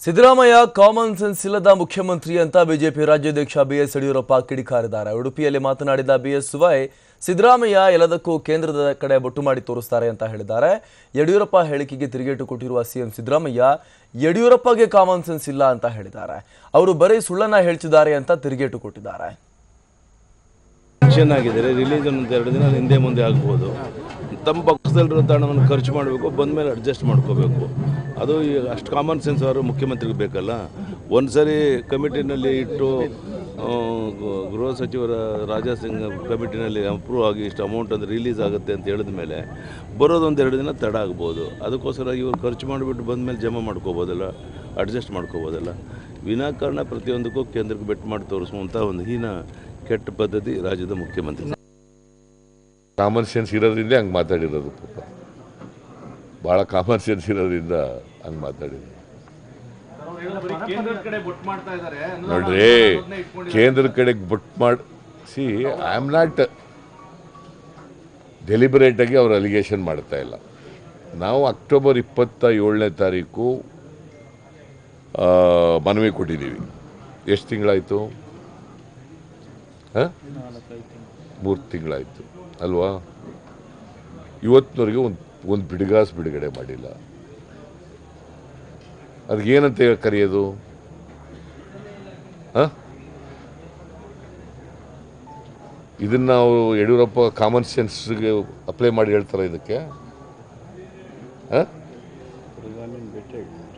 Siddaramaiah common sense ಇಲ್ಲದ ಮುಖ್ಯಮಂತ್ರಿ ಅಂತ ಬಿಜೆಪಿ ರಾಜ್ಯಾಧ್ಯಕ್ಷ ಬಿಎಸ್ ಯಡಿಯೂರಪ್ಪ ಕಿಡಿಕಾರಿದ್ದಾರೆ. ಉಡುಪಿಯಲ್ಲಿ ಮಾತನಾಡಿದ ಬಿಎಸ್ವೈ ಸಿದ್ದರಾಮಯ್ಯ ಎಲ್ಲದಕ್ಕೂ ಕೇಂದ್ರದ ಕಡೆ ಬೊಟ್ಟು ಮಾಡಿ ತೋರಿಸ್ತಾರೆ ಅಂತ ಹೇಳಿದ್ದಾರೆ. ಯಡಿಯೂರಪ್ಪ ಹೇಳಿಕೆಗೆ ತಿರುಗೇಟು ಕೊಟ್ಟಿರುವ ಸಿಎಂ ಸಿದ್ದರಾಮಯ್ಯ ಯಡಿಯೂರಪ್ಪಗೆ ಕಾಮನ್ ಸೆನ್ಸ್ ಇಲ್ಲ ಅಂತ ಹೇಳಿದ್ದಾರೆ. ಅವರು ಬರೀ ಸುಳ್ಳನ್ನ ಹೇಳ್ತಿದ್ದಾರೆ ಅಂತ ತಿರುಗೇಟು ಕೊಟ್ಟಿದ್ದಾರೆ. ಚೆನ್ನಾಗಿದ್ದಾರೆ, ರಿಲೀಸ್ ಒಂದು 2 ದಿನ ಹಿಂದೆ ಮುಂದೆ ಆಗ್ಬೋದು. ತಮ್ಮ ಪಕ್ಷದಲ್ಲಿರೋ ಹಣವನ್ನು ಖರ್ಚು ಮಾಡಬೇಕು, ಬಂದ ಮೇಲೆ ಅಡ್ಜಸ್ಟ್ ಮಾಡ್ಕೋಬೇಕು. ಅದು ಅಷ್ಟು ಕಾಮನ್ ಸೆನ್ಸ್ ಅವರು ಮುಖ್ಯಮಂತ್ರಿಗೆ ಬೇಕಲ್ಲ. ಒಂದು ಸರಿ ಕಮಿಟಿನಲ್ಲಿ ಇಟ್ಟು ಗೃಹ ಸಚಿವರ ರಾಜಾ ಸಿಂಗ್ ಕಮಿಟಿನಲ್ಲಿ ಅಪ್ರೂವ್ ಆಗಿ ಇಷ್ಟು ಅಮೌಂಟ್ ಅಂದರೆ ರಿಲೀಸ್ ಆಗುತ್ತೆ ಅಂತ ಹೇಳಿದ ಮೇಲೆ ಬರೋದೊಂದು 2 ದಿನ ತಡ ಆಗ್ಬೋದು. ಅದಕ್ಕೋಸ್ಕರ ಇವರು ಖರ್ಚು ಮಾಡಿಬಿಟ್ಟು ಬಂದ ಮೇಲೆ ಜಮಾ ಮಾಡ್ಕೋಬೋದಲ್ಲ, ಅಡ್ಜಸ್ಟ್ ಮಾಡ್ಕೋಬೋದಲ್ಲ. ವಿನಾಕಾರಣ ಪ್ರತಿಯೊಂದಕ್ಕೂ ಕೇಂದ್ರಕ್ಕೆ ಬೆಟ್ಟು ಮಾಡಿ ತೋರಿಸುವಂಥ ಒಂದು ಹೀನ ಕೆಟ್ಟ ಪದ್ಧತಿ ರಾಜ್ಯದ ಮುಖ್ಯಮಂತ್ರಿ. ಕಾಮನ್ ಸೆನ್ಸ್ ಇರೋದ್ರಿಂದ ಹಂಗೆ ಮಾತಾಡಿರೋದು. ಪಾಪ ಭಾಳ ಕಾಮನ್ ಸೆನ್ಸ್ ಇರೋದ್ರಿಂದ ಹಂಗೆ ಮಾತಾಡಿದ್ರು. ನೋಡ್ರಿ, ಕೇಂದ್ರ ಕಡೆಗೆ ಬೊಟ್ಟು ಮಾಡಿ ಐ ಆಮ್ ನಾಟ್ ಡೆಲಿಬರೇಟಾಗಿ ಅವ್ರು ಅಲಿಗೇಷನ್ ಮಾಡ್ತಾ ಇಲ್ಲ. ನಾವು ಅಕ್ಟೋಬರ್ 27ನೇ ತಾರೀಕು ಮನವಿ ಕೊಟ್ಟಿದ್ದೀವಿ. ಎಷ್ಟು ತಿಂಗಳಾಯಿತು? 3 ತಿಂಗಳಾಯಿತು ಅಲ್ವಾ? ಇವತ್ತಿನವರೆಗೆ ಒಂದು ಬಿಡುಗಾಸು ಬಿಡುಗಡೆ ಮಾಡಿಲ್ಲ. ಅದಕ್ಕೇನಂತ ಕರೆಯೋದು? ಇದನ್ನು ನಾವು ಯಡಿಯೂರಪ್ಪ ಕಾಮನ್ ಸೆನ್ಸ್ಗೆ ಅಪ್ಲೈ ಮಾಡಿ ಹೇಳ್ತಾರೆ. ಇದಕ್ಕೆ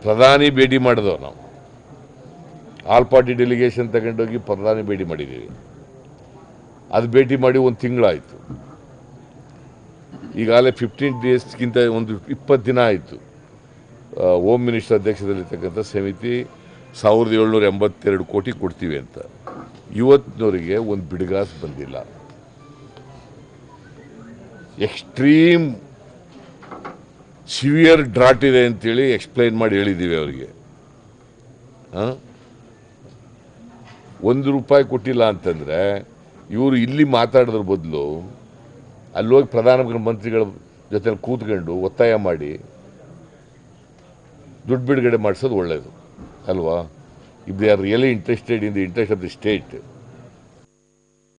ಪ್ರಧಾನಿ ಭೇಟಿ ಮಾಡಿದವು. ನಾವು ಆಲ್ ಪಾರ್ಟಿ ಡೆಲಿಗೇಷನ್ ತಗೊಂಡೋಗಿ ಪ್ರಧಾನಿ ಭೇಟಿ ಮಾಡಿದ್ದೀವಿ. ಅದು ಭೇಟಿ ಮಾಡಿ 1 ತಿಂಗಳಾಯಿತು. ಈಗಾಗಲೇ 15 ಡೇಸ್ಗಿಂತ ಒಂದು 20 ದಿನ ಆಯಿತು. ಹೋಮ್ ಮಿನಿಸ್ಟರ್ ಅಧ್ಯಕ್ಷದಲ್ಲಿರ್ತಕ್ಕಂಥ ಸಮಿತಿ 1782 ಕೋಟಿ ಕೊಡ್ತೀವಿ ಅಂತ ಇವತ್ತಿನವರಿಗೆ ಒಂದು ಬಿಡುಗಾಸು ಬಂದಿಲ್ಲ. ಎಕ್ಸ್ಟ್ರೀಮ್ ಸಿವಿಯರ್ ಡ್ರಾಟ್ ಇದೆ ಅಂತೇಳಿ ಎಕ್ಸ್ಪ್ಲೈನ್ ಮಾಡಿ ಹೇಳಿದ್ದೀವಿ ಅವರಿಗೆ. ₹1 ಕೊಟ್ಟಿಲ್ಲ ಅಂತಂದರೆ ಇವರು ಇಲ್ಲಿ ಮಾತಾಡೋದ್ರ ಬದಲು ಅಲ್ಲೋಗಿ ಪ್ರಧಾನಮಂತ್ರಿಗಳ ಜೊತೆ ಕೂತ್ಕೊಂಡು ಒತ್ತಾಯ ಮಾಡಿ ದುಡ್ಡು ಬಿಡುಗಡೆ ಮಾಡಿಸೋದು ಒಳ್ಳೆಯದು ಅಲ್ವಾ? If they are really interested in the interest of the state